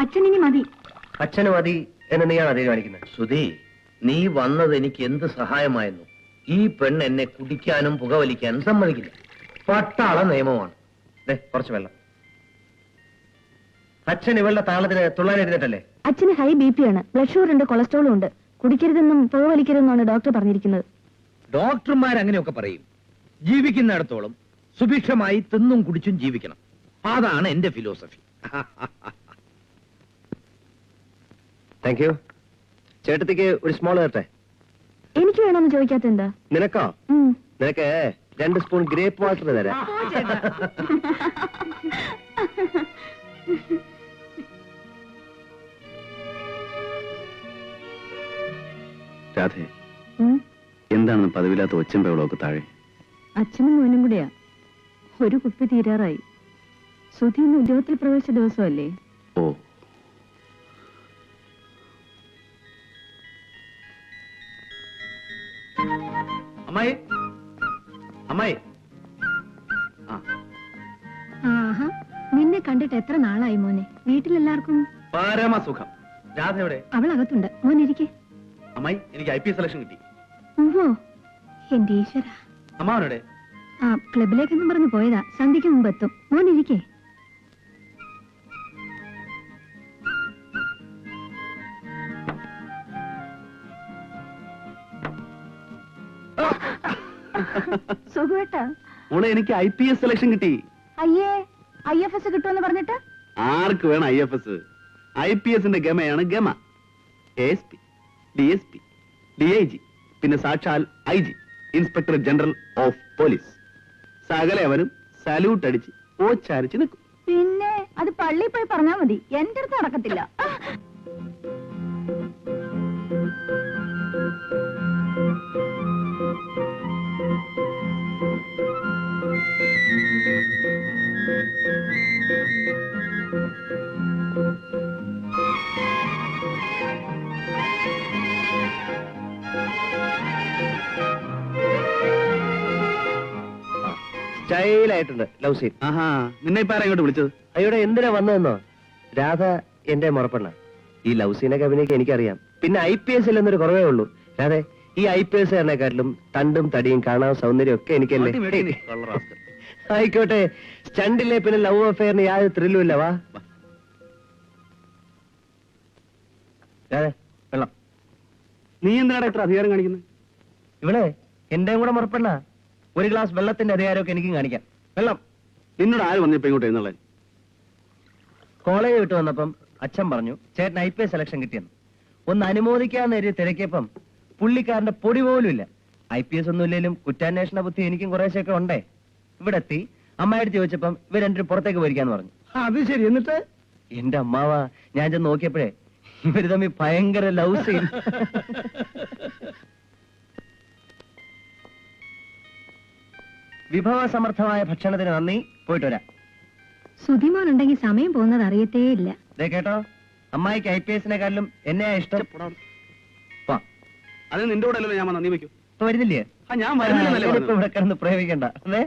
അച്ഛനിനി മതി. അച്ഛന് മതി എന്ന് നീയാണ് തീരുമാനിക്കുന്നത്. സുധി, നീ വന്നത് എനിക്ക് എന്ത് സഹായമായിരുന്നു. ഈ പെണ്ണ് എന്നെ കുടിക്കാനും പുകവലിക്കാനും സമ്മതിക്കില്ല. പട്ടാള നിയമമാണ്. കുറച്ച് വെള്ളം. അച്ഛൻ ഇവളുടെ താളത്തിന് തുള്ളാനിരുന്നിട്ടല്ലേ? അച്ഛന് ഹൈ BP ആണ്, ബ്ലഡ് ഷുഗർ ഉണ്ട്, കൊളസ്ട്രോളും ഉണ്ട്. കുടിക്കരുതെന്നും പുകവലിക്കരുതെന്നാണ് ഡോക്ടർ പറഞ്ഞിരിക്കുന്നത്. ഡോക്ടർമാർ അങ്ങനെയൊക്കെ പറയും. ജീവിക്കുന്നിടത്തോളം സുഭിക്ഷമായി തിന്നും കുടിച്ചും ജീവിക്കണം. അതാണ് എന്റെ ഫിലോസഫി. Thank you. ചേട്ടത്തിക്ക് ഒരു സ്മോൾ തരട്ടെ? എനിക്ക് വേണമെന്ന് ചോദിക്കാത്ത എന്താ? നിനക്കോ? നിനക്ക് 2 സ്പൂൺ ഗ്രേപ്പ് വാട്ടർ തരാം. രാധേ, എന്താണെന്ന് പതിവില്ലാത്ത ഒച്ചമ്പകളൊക്കെ താഴെ? അച്ഛനും മോനും കൂടെയാ. ഒരു കുപ്പി തീരാറായി. സുധി ഇന്ന് ഉദ്യോഗത്തിൽ പ്രവേശിച്ച ദിവസമല്ലേ? ഓ, അമ്മായി, അമ്മായി. ആഹാ, നിന്നെ കണ്ടിട്ട് എത്ര നാളായി മോനെ. വീട്ടിലെല്ലാവർക്കും പരമസുഖം. രാധ എവിടെ? അവൾ അകത്തുണ്ട്. മോനിരിക്കെ. അമ്മായി, എനിക്ക് IPS സെലക്ഷൻ കിട്ടി. ഓഹോ, എന്റെ ഈശ്വര. അമ്മാവനോടെ? ആ, ക്ലബിലേക്കെന്നും പറഞ്ഞു പോയതാ. സന്ധ്യക്ക് മുമ്പ് എത്തും. മോനിരിക്കെ. സുഖേട്ടാ. മോളെ, എനിക്ക് IPS സെലക്ഷൻ കിട്ടി. അയ്യേ, IFS കിട്ടുമെന്ന് പറഞ്ഞിട്ട്? ആർക്ക് വേണം IFS? IPSന്റെ ഗമയാണ് ഗമ. ASP, DSP, DIG, പിന്നെ സാക്ഷാൽ IG, inspector general of police. സകലവരും സല്യൂട്ട് അടിച്ച് ഓച്ചാരിച്ച് നിൽക്കും. പിന്നെ അത് പള്ളിയിൽ പോയി പറഞ്ഞാൽ മതി. എന്റെ അടുത്ത് നടക്കത്തില്ല. സ്റ്റൈലായിട്ടുണ്ട് ലവ് സീൻ. ആഹാ, നിന്നെ ഇപ്പൊ ആരാ ഇങ്ങോട്ട് വിളിച്ചത്? അയ്യോടെ എന്തിനാ വന്നതെന്നോ? രാധ എന്റെ മുറപ്പെണ്ണ. ഈ ലവ് സീനൊക്കെ അഭിനയിക്കാൻ എനിക്കറിയാം. പിന്നെ IPS എന്നൊരു കുറവേ ഉള്ളൂ. രാധെ, ഈ IPS കാരണക്കാട്ടിലും തണ്ടും തടിയും കാണാൻ സൗന്ദര്യം ഒക്കെ എനിക്കല്ലേ. ആയിക്കോട്ടെ, സ്റ്റണ്ടില്ലേ, പിന്നെ ലവ് അഫെയറിന് യാതൊരു ത്രില്ലും ഇല്ല. വാ രാധെ, വെള്ളം. നീ എന്തിനാണ് ഇത്ര അധികാരം കാണിക്കുന്നത്? ഇവിടെ എന്റെയും കൂടെ മുറപ്പെണ്ണ. ഒരു ഗ്ലാസ് വെള്ളത്തിന്റെ അധികാരമൊക്കെ എനിക്കും കാണിക്കാം. വെള്ളം. നിന്നോട് ആര് വന്നിപ്പോ ഇങ്ങോട്ട് എഴുന്നള്ളാൻ? കോളേജ് വിട്ട് വന്നപ്പം അച്ഛൻ പറഞ്ഞു ചേട്ടൻ IPS സെലക്ഷൻ കിട്ടിയെന്ന്. ഒന്ന് അനുമോദിക്കാന്ന് എഴുതി തിരക്കിയപ്പം പുള്ളിക്കാരന്റെ പൊടി പോലും ഇല്ല. IPS ഒന്നുമില്ലെങ്കിലും കുറ്റാന്വേഷണ ബുദ്ധി എനിക്കും കുറേശ്ശൊക്കെ ഉണ്ടേ. ഇവിടെ എത്തി അമ്മായിട്ട് ചോദിച്ചപ്പം ഇവർ രണ്ടും പുറത്തേക്ക് പോയിരിക്കാന്ന് പറഞ്ഞു. അത് ശരി. എന്നിട്ട് എന്റെ അമ്മാവാ, ഞാൻ ചെന്ന് നോക്കിയപ്പോഴേ ഇവര് തമ്മിൽ ഭയങ്കര ലവ് സീൻ. വിഭവസമർത്ഥമായ ഭക്ഷണത്തിന് നന്ദി. പോയിട്ട് വരാം. സുധിമോൻ ഉണ്ടെങ്കിൽ സമയം പോകുന്നത് അറിയത്തേ ഇല്ല. ദേ കേട്ടോ, അമ്മായിക്ക് IPSനെക്കാളും എന്നെയാ ഇഷ്ടം. അത് നിന്റെ കൂടെ അല്ലല്ലോ ഞാൻ വന്ന. നീ വെക്കൂ. ഇപ്പൊ വരുന്നില്ലേ? ഞാൻ വരുന്നില്ലല്ലോ. ഇപ്പൊ ഇവിടെ കിടന്ന് പ്രയോഗിക്കണ്ട. അതെ.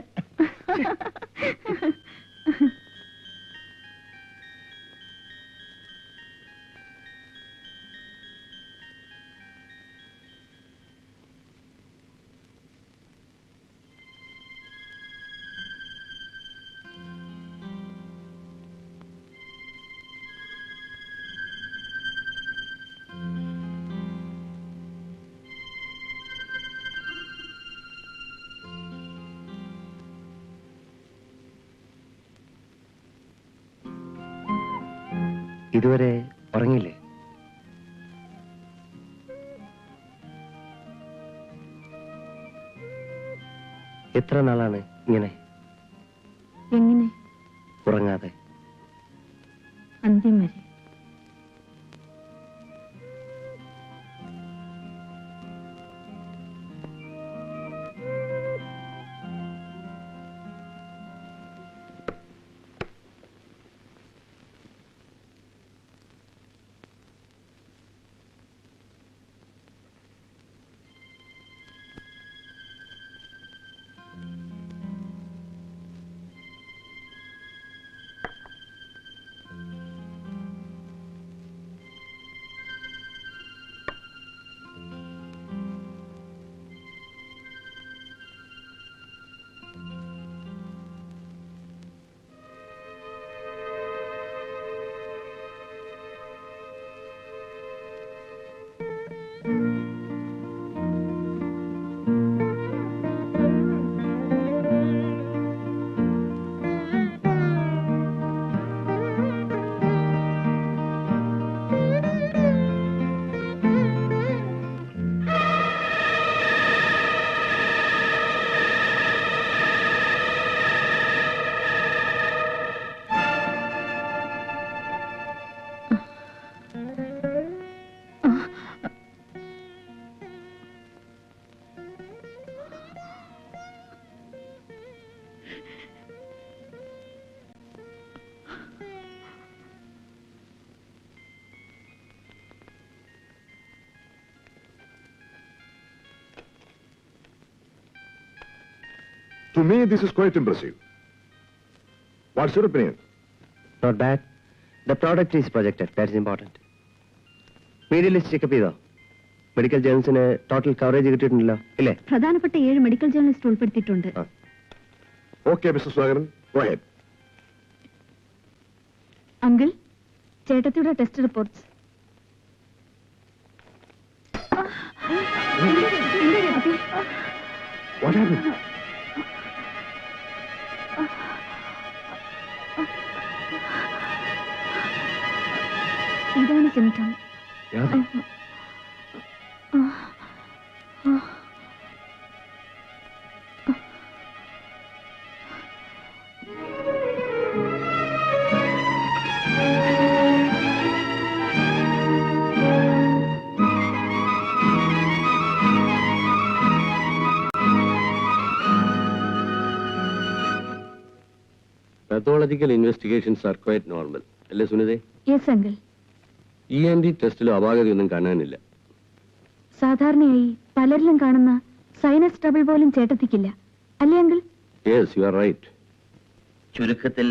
ഇതുവരെ ഉറങ്ങിയില്ലേ? എത്ര നാളാണ് ഇങ്ങനെ എങ്ങനെ ഉറങ്ങാതെ? അന്ത്യം വരെ. To me, this is quite impressive. What's your opinion? Not bad. The product is projected, that's important. Media list checkup ചെയ്തോ? മെഡിക്കൽ ജേർണൽസിന് ടോട്ടൽ കവറേജ് കിട്ടിയിട്ടുണ്ടല്ലോ ഇല്ലേ? പ്രധാനപ്പെട്ട 7 മെഡിക്കൽ ജേർണലിസ്റ്റ് ഉൾപ്പെടുത്തിയിട്ടുണ്ട്. Okay, Mr. Swagaran, go ahead. Uncle, ചേട്ടത്തിയുടെ test reports. What happened? ഇതാണ് symptom. Radha, Pathological investigations are quite normal. അല്ലേ സുനിതേ? Yes uncle. ENT ടെസ്റ്റിലും അപാകതയൊന്നും കാണാനില്ല. സാധാരണയായി പലരിലും കാണുന്ന സൈനസ് ട്രബിൾ പോലും ചേട്ടത്തിക്കില്ല, അല്ലേ uncle? Yes, you are right. ചുരുക്കത്തിൽ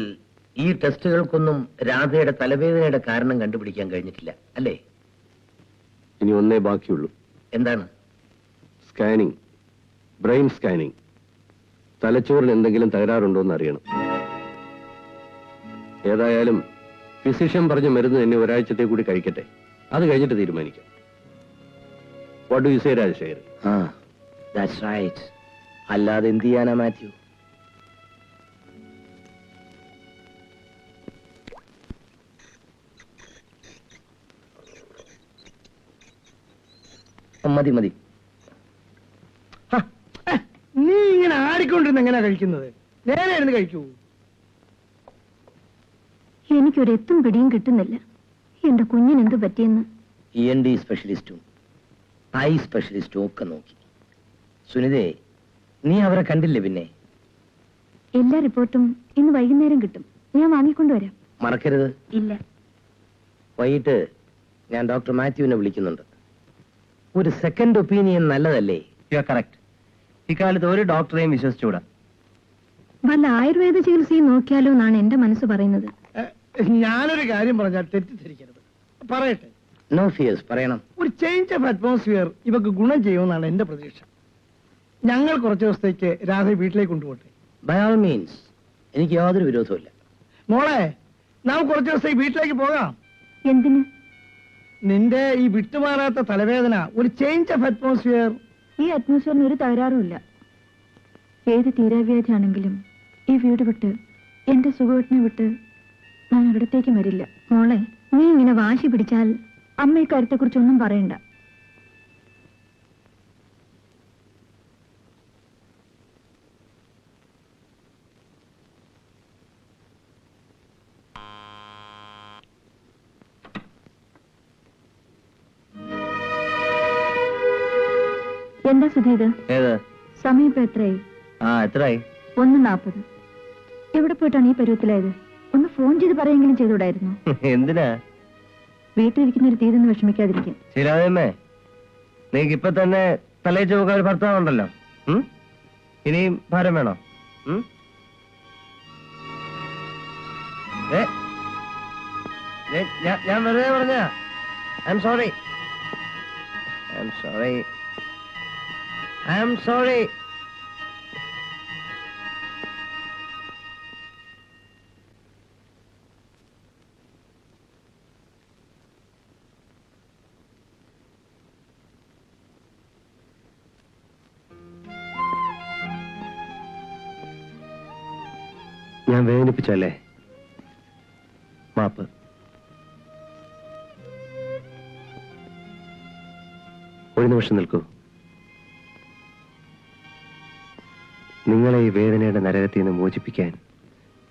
ഈ ടെസ്റ്റുകൾക്കൊന്നും രാധയുടെ തലവേദനയുടെ കാരണം കണ്ടുപിടിക്കാൻ കഴിഞ്ഞിട്ടില്ല, അല്ലേ? ഇനി ഒന്നേ ബാക്കിയുള്ളൂ. എന്താണ്? Scanning, brain scanning. തലച്ചോറിന് എന്തെങ്കിലും തകരാറുണ്ടോ എന്ന് അറിയണം. ഏതായാലും ഫിസിഷ്യൻ പറഞ്ഞ മരുന്ന് എന്നെ ഒരാഴ്ചത്തെ കൂടി കഴിക്കട്ടെ, അത് കഴിഞ്ഞിട്ട് തീരുമാനിക്കാം. What do you say Rajasekharan? That's right. അല്ലാതെ എന്ത് ചെയ്യാനാ മാത്യു? മതി മതി. നീ ഇങ്ങനെ ആടിക്കൊണ്ടിരുന്ന് എങ്ങനെയാ കഴിക്കുന്നത്? നേരെ ഇരുന്ന് കഴിക്കൂ. എനിക്കൊരു എത്തും പിടിയും കിട്ടുന്നില്ല. എന്റെ കുഞ്ഞിനെന്ത് പറ്റിയെന്ന്. ENT സ്പെഷ്യലിസ്റ്റും ഐ സ്പെഷ്യലിസ്റ്റും ഒക്കെ നോക്കി. സുനിതേ, നീ അവരെ കണ്ടില്ലേ? പിന്നെ എല്ലാ റിപ്പോർട്ടും ഇന്ന് വൈകുന്നേരം കിട്ടും. ഞാൻ വാങ്ങിക്കൊണ്ടുവരാം. മറക്കരുത്. ഇല്ല. വൈകിട്ട് ഞാൻ ഡോക്ടർ മാത്യുവിനെ വിളിക്കുന്നുണ്ട്. ഒരു സെക്കൻഡ് ഒപ്പീനിയൻ നല്ലതല്ലേ? You are correct. ഇക്കാലത്ത് ഒരു ഡോക്ടറെയും വിശ്വസിച്ചുകൂടാ. വല്ല ആയുർവേദ ചികിത്സയും നോക്കിയാലോ എന്നാണ് എന്റെ മനസ്സ് പറയുന്നത്. ഞാനൊരു കാര്യം പറഞ്ഞാൽ തെറ്റിദ്ധരിക്കരുത്. പറയട്ടെ. നോ ഫിയേഴ്സ്, പറയണം. ഒരു ചേഞ്ച് ഓഫ് അറ്റ്മോസ്ഫിയർ ഇവക്ക് ഗുണം ചെയ്യുമെന്നാണ് എന്റെ പ്രതീക്ഷ. ഞങ്ങൾ കുറച്ച് ദിവസത്തേക്ക് രാധ വീട്ടിലേക്ക് കൊണ്ടുപോട്ടെ? ബൈ ഓൾ മീൻസ്, എനിക്ക് യാതൊരു വിരോധവുമില്ല. മോളെ, നാം കുറച്ച് ദിവസത്തേക്ക് വീട്ടിലേക്ക് പോകാം. എന്തിന്? നിന്റെ ഈ വിട്ടുമാറാത്ത തലവേദന ഒരു ചേഞ്ച് ഓഫ് അറ്റ്മോസ്ഫിയർ. ഈ അറ്റ്മോസ്ഫിയറിന് ഒരു തകരാറുമില്ല. ഏത് തീരാവ്യാധിയാണെങ്കിലും ഈ വീട് വിട്ട്, എന്റെ സുഖവട്ടിനെ വിട്ട് ഞാൻ അവിടത്തേക്കും വരില്ല. മോളെ, നീ ഇങ്ങനെ വാശി പിടിച്ചാൽ അമ്മ ഇക്കാര്യത്തെ കുറിച്ചൊന്നും പറയണ്ട. എന്താ സുധീത്? ഏത് സമയം ഇപ്പൊ എത്രയായി? എത്രയായി? 1:40. എവിടെ പോയിട്ടാണ് ഈ പരുവത്തിലായത്? ഒന്ന് ഫോൺ ചെയ്ത് പറയെങ്കിലും ചെയ്തുകൂടായിരുന്നു? എന്തിനാ? വീട്ടിലിരിക്കുന്ന ഒരു തീരുന്ന് വിഷമിക്കാതിരിക്കും. ശരിയാതമ്മേ, നീക്ക് ഇപ്പൊ തന്നെ തലയിൽ ചുമക്കാൻ ഒരു ഭർത്താവുണ്ടല്ലോ. ഇനിയും ഭാരം വേണോ? ഞാൻ വെറുതെ പറഞ്ഞ. I am sorry. I am sorry. I am sorry. ഞാൻ വേദനിപ്പിച്ചല്ലേ? മാപ്പ്. ഒരു നിമിഷം നിൽക്കൂ. നിങ്ങളെ ഈ വേദനയുടെ നരകത്തിൽ നിന്ന് മോചിപ്പിക്കാൻ,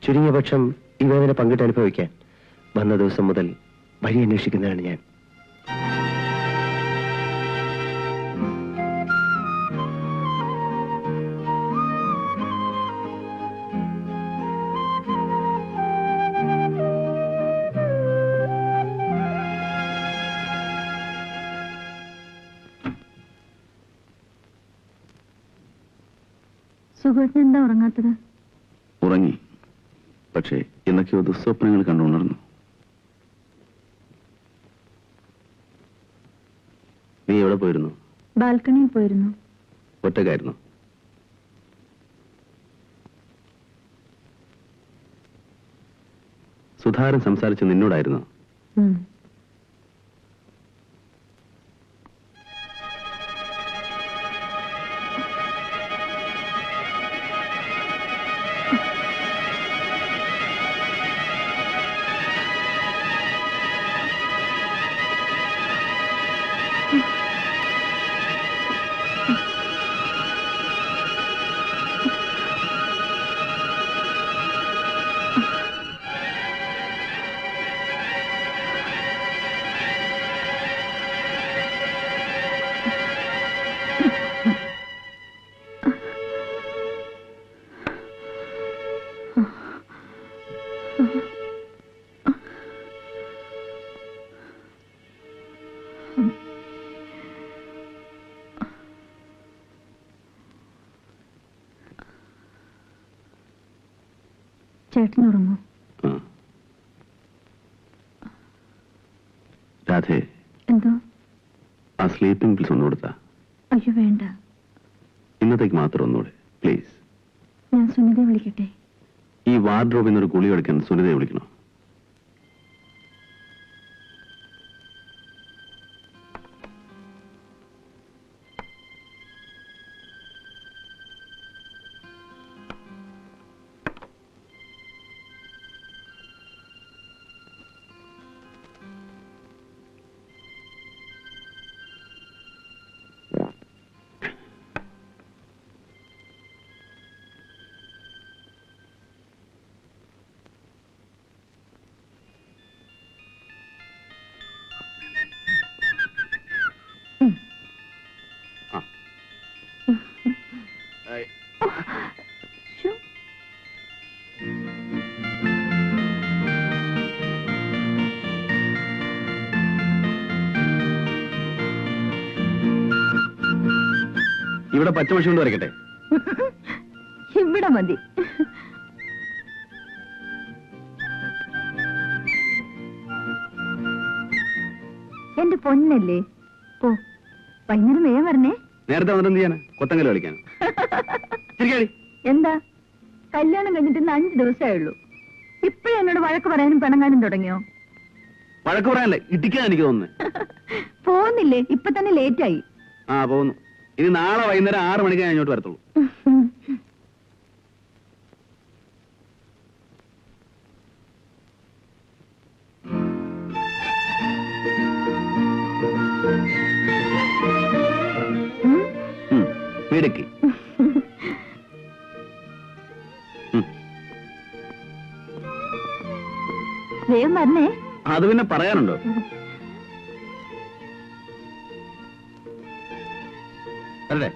ചുരുങ്ങിയ പക്ഷം ഈ വേദന പങ്കിട്ട് അനുഭവിക്കാൻ വന്ന ദിവസം മുതൽ വഴി അന്വേഷിക്കുന്നതാണ് ഞാൻ. സുഖേട്ടൻ എന്താ ഉറങ്ങാത്തത്? ഉറങ്ങി, പക്ഷേ എന്തൊക്കെയോ ദുസ്വപ്നങ്ങൾ കണ്ടുണർന്നു. നീ എവിടെ പോയിരുന്നു? ബാൽക്കണിയിൽ പോയിരുന്നു. ഒറ്റക്കായിരുന്നു? സുധാരൻ സംസാരിച്ച് നിന്നോടായിരുന്നു? ചേട്ടൻ ഉറങ്ങൂ. രാധേ, എന്തോ? ആ സ്ലീപ്പിംഗ് പിൽസ് ഒന്നു കൊടുത്താ? അയ്യോ വേണ്ട. ഇന്നത്തേക്ക് മാത്രം ഒന്നുകൂടെ പ്ലീസ്. ഞാൻ സുനിതയെ വിളിക്കട്ടെ? ഈ വാർഡ്രോബിൽ നിന്നൊരു ഗുളി എടുക്കാൻ സുനിതയെ വിളിക്കണോ? ഇവിടെ പച്ചമഷി കൊണ്ട് വരയ്ക്കട്ടെ? ഇവിടെ മതി. എന്റെ പൊന്നല്ലേ. ഓ, വൈകുന്നേരം വേഗം വരണേ. നേരത്തെ വന്നിട്ട് എന്ത് ചെയ്യാനാ? കൊത്തങ്കല് കളിക്കാൻ. എന്താ, കല്യാണം കഴിഞ്ഞിട്ട് ഇന്ന് 5 ദിവസമേ ഉള്ളൂ. ഇപ്പഴും എന്നോട് വഴക്ക് പറയാനും പിണങ്ങാനും തുടങ്ങിയോ? വഴക്ക് പറയാനല്ലേ, ഇടിക്കാൻ എനിക്ക് തോന്നുന്നു. പോകുന്നില്ലേ? ഇപ്പൊ തന്നെ ലേറ്റായി. ആ പോകുന്നു. ഇനി നാളെ വൈകുന്നേരം 6 മണിക്ക് ഞാൻ ഇങ്ങോട്ട് വരത്തുള്ളൂ. വീടക്കി വേഗം വരണേ. അത് പിന്നെ പറയാനുണ്ടോ? അല്ലേ?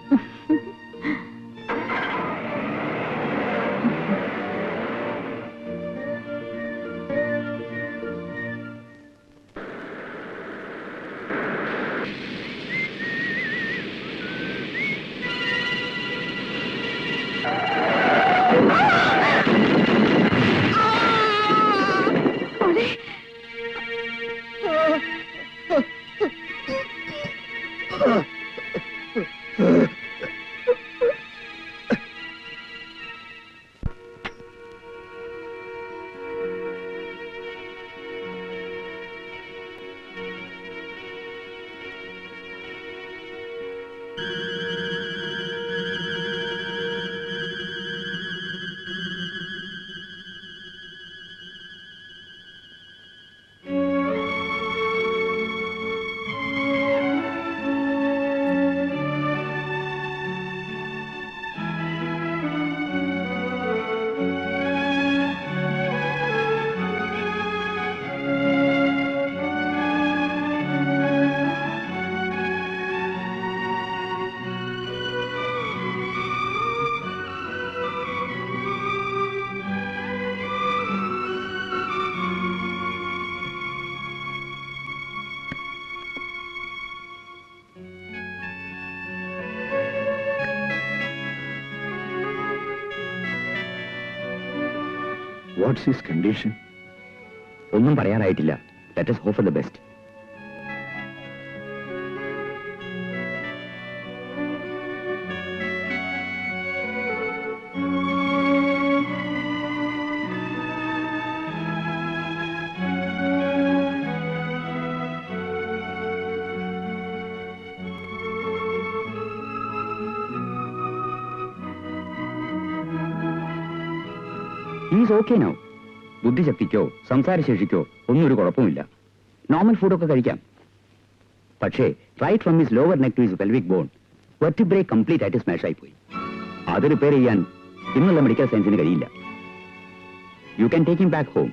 What's his condition? ഒന്നും പറയാറായിട്ടില്ല. Let us hope for the best. He's okay now. ബുദ്ധിശക്തിക്കോ സംസാരശേഷിക്കോ ഒന്നും ഒരു കുഴപ്പമില്ല. നോർമൽ ഫുഡൊക്കെ കഴിക്കാം. പക്ഷേ right from his lower neck to his pelvic bone vertebrae complete ആയിട്ട് സ്മാഷ് ആയിപ്പോയി. അത് റിപ്പയർ ചെയ്യാൻ ഇന്നുള്ള മെഡിക്കൽ സയൻസിന് കഴിയില്ല. You can take him back home.